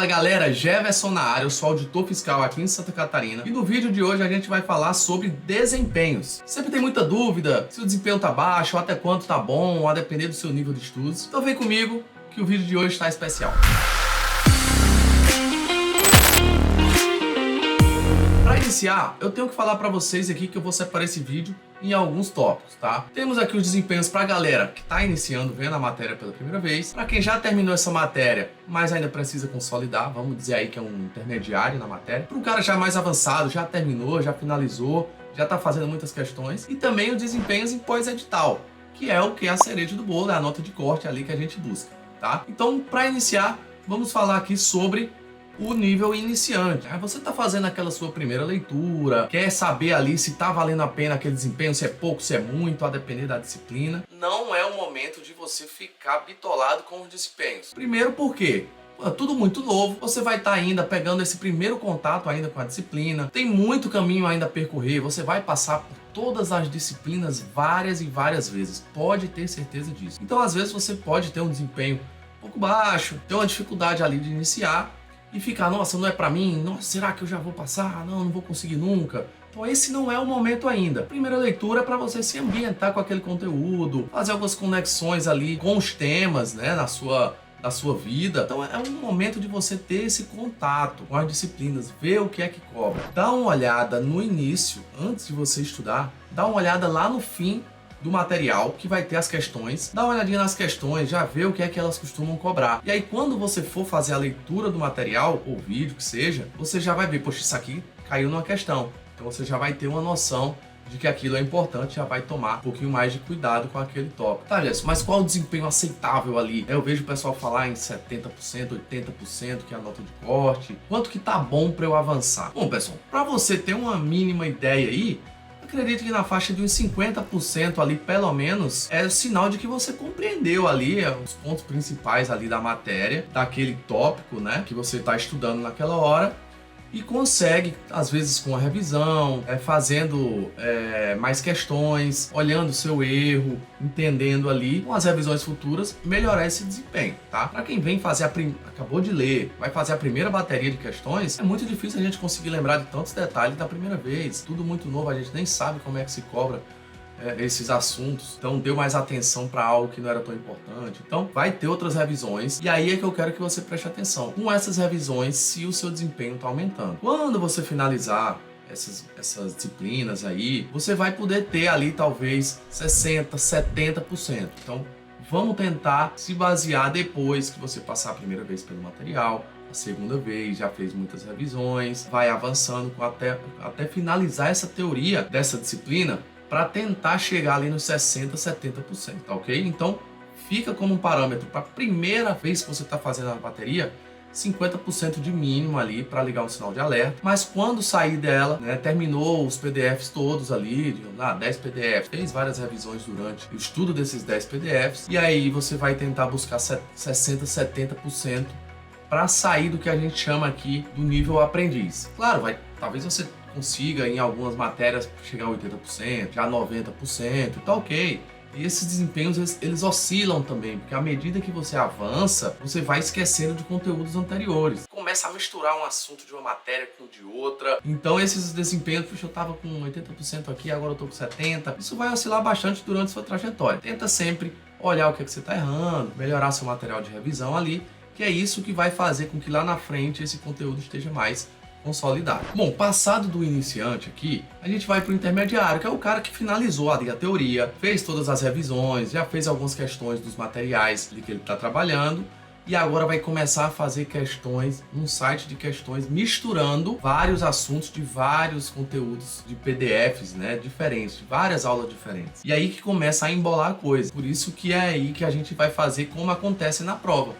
Fala galera, Jefferson na área, eu sou auditor fiscal aqui em Santa Catarina e no vídeo de hoje a gente vai falar sobre desempenhos. Sempre tem muita dúvida se o desempenho tá baixo, ou até quanto tá bom, a depender do seu nível de estudos. Então vem comigo que o vídeo de hoje está especial. Para iniciar, eu tenho que falar para vocês aqui que eu vou separar esse vídeo em alguns tópicos, tá? Temos aqui os desempenhos para a galera que está iniciando, vendo a matéria pela primeira vez. Para quem já terminou essa matéria, mas ainda precisa consolidar, vamos dizer aí que é um intermediário na matéria. Para um cara já mais avançado, já terminou, já finalizou, já está fazendo muitas questões. E também os desempenhos em pós-edital, que é o que é a cereja do bolo, é a nota de corte ali que a gente busca, tá? Então, para iniciar, vamos falar aqui sobre o nível iniciante. Você está fazendo aquela sua primeira leitura, quer saber ali se está valendo a pena aquele desempenho, se é pouco, se é muito, a depender da disciplina. Não é o momento de você ficar bitolado com os desempenhos. Primeiro porque é tudo muito novo, você vai estar ainda pegando esse primeiro contato ainda com a disciplina, tem muito caminho ainda a percorrer, você vai passar por todas as disciplinas várias e várias vezes, pode ter certeza disso. Então às vezes você pode ter um desempenho um pouco baixo, ter uma dificuldade ali de iniciar, e ficar, nossa, não é pra mim, nossa, será que eu já vou passar? Não vou conseguir nunca. Então esse não é o momento ainda. Primeira leitura é para você se ambientar com aquele conteúdo, fazer algumas conexões ali com os temas, né, na sua vida. Então é um momento de você ter esse contato com as disciplinas, ver o que é que cobra. Dá uma olhada no início, antes de você estudar, dá uma olhada lá no fim do material, que vai ter as questões, dá uma olhadinha nas questões, já vê o que é que elas costumam cobrar. E aí quando você for fazer a leitura do material, ou vídeo que seja, você já vai ver, poxa, isso aqui caiu numa questão. Então você já vai ter uma noção de que aquilo é importante, já vai tomar um pouquinho mais de cuidado com aquele tópico. Tá, Jess, mas qual o desempenho aceitável ali? Eu vejo o pessoal falar em 70%, 80%, que é a nota de corte. Quanto que tá bom para eu avançar? Bom, pessoal, para você ter uma mínima ideia aí, acredito que na faixa de uns 50% ali, pelo menos, é o sinal de que você compreendeu ali os pontos principais ali da matéria, daquele tópico, né, que você está estudando naquela hora, e consegue, às vezes com a revisão, fazendo mais questões, olhando o seu erro, entendendo ali, com as revisões futuras, melhorar esse desempenho, tá? Para quem vem fazer acabou de ler, vai fazer a primeira bateria de questões, é muito difícil a gente conseguir lembrar de tantos detalhes da primeira vez. Tudo muito novo, a gente nem sabe como é que se cobra esses assuntos, então deu mais atenção para algo que não era tão importante. Então vai ter outras revisões e aí é que eu quero que você preste atenção com essas revisões, se o seu desempenho está aumentando. Quando você finalizar essas disciplinas aí, você vai poder ter ali talvez 60%, 70%. Então vamos tentar se basear depois que você passar a primeira vez pelo material, a segunda vez, já fez muitas revisões, vai avançando até finalizar essa teoria dessa disciplina, para tentar chegar ali nos 60%, 70%, tá ok? Então, fica como um parâmetro para a primeira vez que você está fazendo a bateria, 50% de mínimo ali para ligar um sinal de alerta, mas quando sair dela, né, terminou os PDFs todos ali, 10 PDFs, fez várias revisões durante o estudo desses 10 PDFs, e aí você vai tentar buscar 60%, 70% para sair do que a gente chama aqui do nível aprendiz. Claro, talvez você consiga em algumas matérias chegar a 80%, já 90%, tá ok. E esses desempenhos eles oscilam também, porque à medida que você avança, você vai esquecendo de conteúdos anteriores. Começa a misturar um assunto de uma matéria com de outra. Então esses desempenhos, puxa, eu tava com 80% aqui, agora eu tô com 70%. Isso vai oscilar bastante durante a sua trajetória. Tenta sempre olhar o que é que você tá errando, melhorar seu material de revisão ali, que é isso que vai fazer com que lá na frente esse conteúdo esteja mais consolidado. Bom, passado do iniciante aqui, a gente vai para o intermediário, que é o cara que finalizou ali a teoria, fez todas as revisões, já fez algumas questões dos materiais que ele está trabalhando e agora vai começar a fazer questões, um site de questões misturando vários assuntos de vários conteúdos de PDFs, né, diferentes, de várias aulas diferentes. E aí que começa a embolar a coisa. Por isso que é aí que a gente vai fazer como acontece na prova.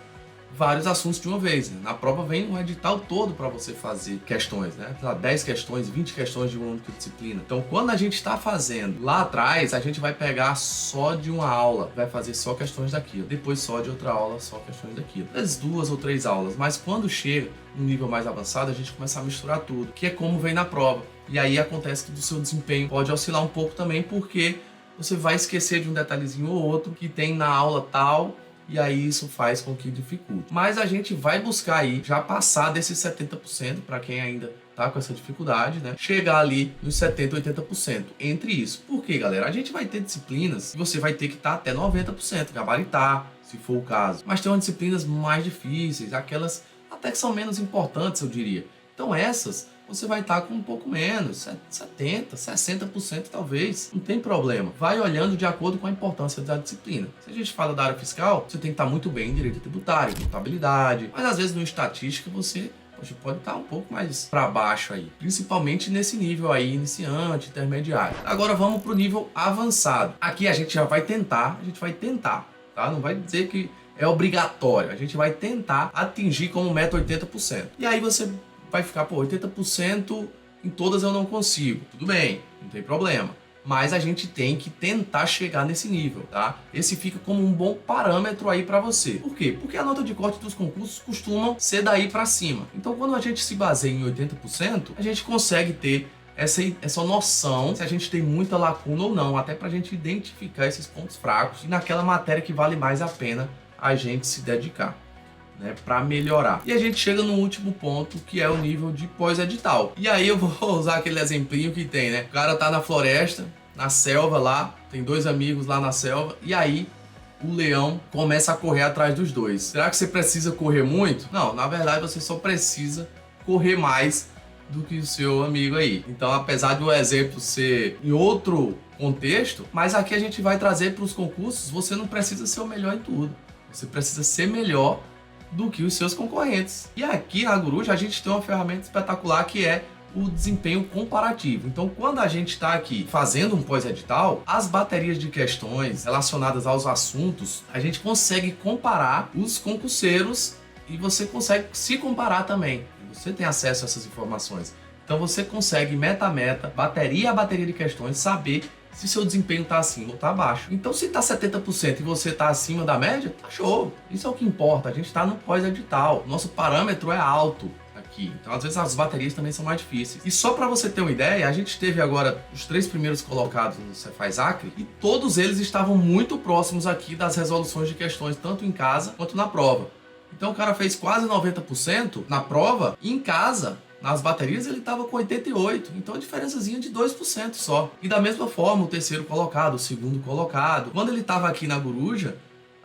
Vários assuntos de uma vez, né? Na prova vem um edital todo para você fazer questões, né? 10 questões, 20 questões de uma única disciplina. Então, quando a gente está fazendo lá atrás, a gente vai pegar só de uma aula, vai fazer só questões daquilo. Depois só de outra aula, só questões daquilo. Às vezes 2 ou 3 aulas, mas quando chega um nível mais avançado, a gente começa a misturar tudo, que é como vem na prova. E aí acontece que do seu desempenho pode oscilar um pouco também, porque você vai esquecer de um detalhezinho ou outro que tem na aula tal, e aí isso faz com que dificulte. Mas a gente vai buscar aí já passar desses 70% para quem ainda tá com essa dificuldade, né? Chegar ali nos 70, 80% entre isso. Por quê, galera? A gente vai ter disciplinas que você vai ter que estar até 90%, gabaritar, se for o caso. Mas tem umas disciplinas mais difíceis, aquelas até que são menos importantes, eu diria. Então essas você vai estar com um pouco menos, 70%, 60% talvez, não tem problema. Vai olhando de acordo com a importância da disciplina. Se a gente fala da área fiscal, você tem que estar muito bem em direito tributário, contabilidade, mas às vezes no estatística você pode estar um pouco mais para baixo aí, principalmente nesse nível aí iniciante, intermediário. Agora vamos para o nível avançado. Aqui a gente já vai tentar, tá? Não vai dizer que é obrigatório, a gente vai tentar atingir como meta 80%. E aí você vai ficar, 80% em todas eu não consigo. Tudo bem, não tem problema. Mas a gente tem que tentar chegar nesse nível, tá? Esse fica como um bom parâmetro aí para você. Por quê? Porque a nota de corte dos concursos costumam ser daí para cima. Então, quando a gente se baseia em 80%, a gente consegue ter essa noção se a gente tem muita lacuna ou não, até para a gente identificar esses pontos fracos e naquela matéria que vale mais a pena a gente se dedicar, né, para melhorar. E a gente chega no último ponto, que é o nível de pós-edital. E aí eu vou usar aquele exemplinho que tem, né? O cara tá na floresta, na selva lá, tem dois amigos lá na selva, e aí o leão começa a correr atrás dos dois. Será que você precisa correr muito? Não, na verdade você só precisa correr mais do que o seu amigo aí. Então, apesar do exemplo ser em outro contexto, mas aqui a gente vai trazer para os concursos, você não precisa ser o melhor em tudo. Você precisa ser melhor do que os seus concorrentes. E aqui na Guruja a gente tem uma ferramenta espetacular que é o desempenho comparativo. Então, quando a gente está aqui fazendo um pós-edital, as baterias de questões relacionadas aos assuntos, a gente consegue comparar os concurseiros e você consegue se comparar também. Você tem acesso a essas informações. Então, você consegue meta a meta, bateria a bateria de questões, saber se seu desempenho está acima ou está abaixo. Então, se está 70% e você está acima da média, tá show. Isso é o que importa. A gente está no pós-edital. Nosso parâmetro é alto aqui. Então, às vezes, as baterias também são mais difíceis. E só para você ter uma ideia, a gente teve agora os 3 primeiros colocados no Cefaz Acre e todos eles estavam muito próximos aqui das resoluções de questões, tanto em casa quanto na prova. Então, o cara fez quase 90% na prova e em casa, nas baterias, ele estava com 88%, então a diferençazinha de 2% só. E da mesma forma, o terceiro colocado, o segundo colocado, quando ele estava aqui na Guruja,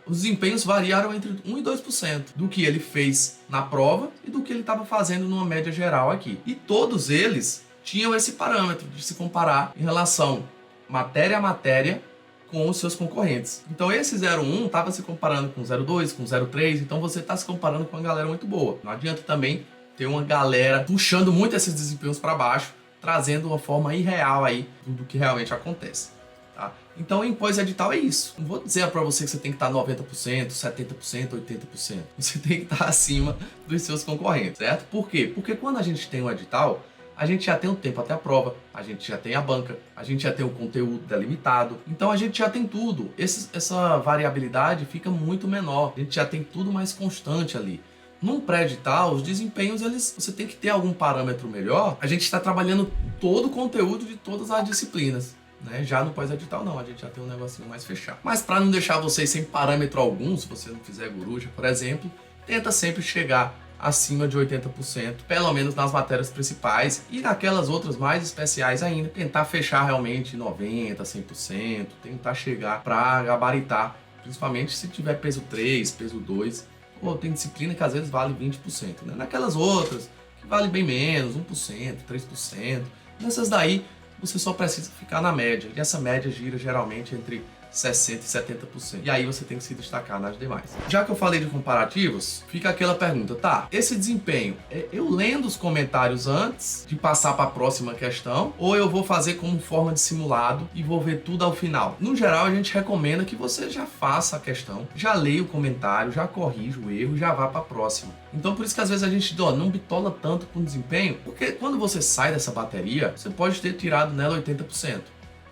os desempenhos variaram entre 1% e 2% do que ele fez na prova e do que ele estava fazendo numa média geral aqui. E todos eles tinham esse parâmetro de se comparar em relação matéria a matéria com os seus concorrentes. Então esse 01 estava se comparando com 02, com 03, então você está se comparando com uma galera muito boa. Não adianta também ter uma galera puxando muito esses desempenhos para baixo, trazendo uma forma irreal aí do que realmente acontece. Tá? Então, em pós-edital é isso. Não vou dizer para você que você tem que estar 90%, 70%, 80%. Você tem que estar acima dos seus concorrentes, certo? Por quê? Porque quando a gente tem um edital, a gente já tem o tempo até a prova, a gente já tem a banca, a gente já tem o conteúdo delimitado. Então, a gente já tem tudo. Essa variabilidade fica muito menor. A gente já tem tudo mais constante ali. Num pré-edital, os desempenhos, você tem que ter algum parâmetro melhor. A gente está trabalhando todo o conteúdo de todas as disciplinas, né? Já no pós-edital não, a gente já tem um negocinho mais fechado. Mas para não deixar vocês sem parâmetro algum, se você não fizer Guruja, por exemplo, tenta sempre chegar acima de 80%, pelo menos nas matérias principais e naquelas outras mais especiais ainda, tentar fechar realmente 90%, 100%, tentar chegar para gabaritar, principalmente se tiver peso 3, peso 2, ou tem disciplina que às vezes vale 20%, né? Naquelas outras que vale bem menos, 1%, 3%, nessas daí você só precisa ficar na média, e essa média gira geralmente entre 60% e 70%. E aí você tem que se destacar nas demais. Já que eu falei de comparativos, fica aquela pergunta, tá, esse desempenho, eu lendo os comentários antes de passar para a próxima questão, ou eu vou fazer como forma de simulado e vou ver tudo ao final? No geral, a gente recomenda que você já faça a questão, já leia o comentário, já corrija o erro, já vá para a próxima. Então, por isso que às vezes a gente não bitola tanto com o desempenho, porque quando você sai dessa bateria, você pode ter tirado nela 80%.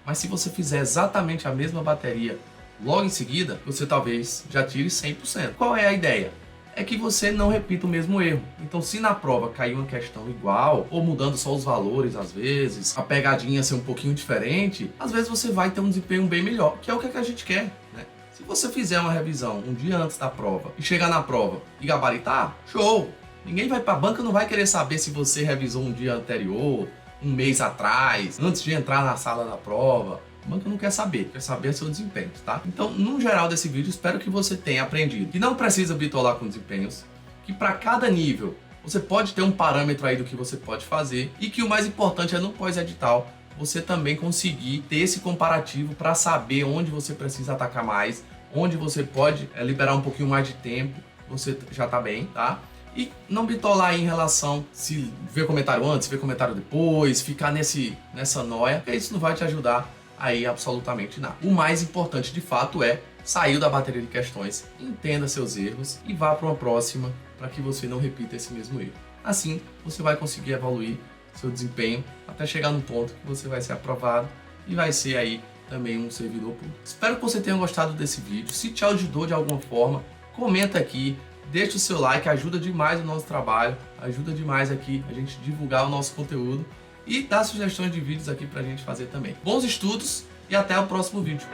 Mas se você fizer exatamente a mesma bateria logo em seguida, você talvez já tire 100%. Qual é a ideia? É que você não repita o mesmo erro. Então, se na prova cair uma questão igual, ou mudando só os valores às vezes, a pegadinha ser um pouquinho diferente, às vezes você vai ter um desempenho bem melhor, que é o que a gente quer, né? Se você fizer uma revisão um dia antes da prova e chegar na prova e gabaritar, show! Ninguém vai para a banca, não vai querer saber se você revisou um dia anterior, um mês atrás, antes de entrar na sala da prova. A banca não quer saber seu desempenho, tá? Então, no geral desse vídeo, espero que você tenha aprendido que não precisa bitolar com desempenhos, que para cada nível você pode ter um parâmetro aí do que você pode fazer e que o mais importante é no pós-edital você também conseguir ter esse comparativo para saber onde você precisa atacar mais, onde você pode liberar um pouquinho mais de tempo, você já tá bem, tá? E não bitolar aí em relação se ver comentário antes, ver comentário depois, ficar nessa noia, porque isso não vai te ajudar aí absolutamente nada. O mais importante de fato é sair da bateria de questões, entenda seus erros e vá para uma próxima para que você não repita esse mesmo erro. Assim, você vai conseguir evoluir seu desempenho até chegar no ponto que você vai ser aprovado e vai ser aí também um servidor público. Espero que você tenha gostado desse vídeo. Se te ajudou de alguma forma, comenta aqui, deixa o seu like, ajuda demais o nosso trabalho, ajuda demais aqui a gente divulgar o nosso conteúdo e dá sugestões de vídeos aqui pra gente fazer também. Bons estudos e até o próximo vídeo.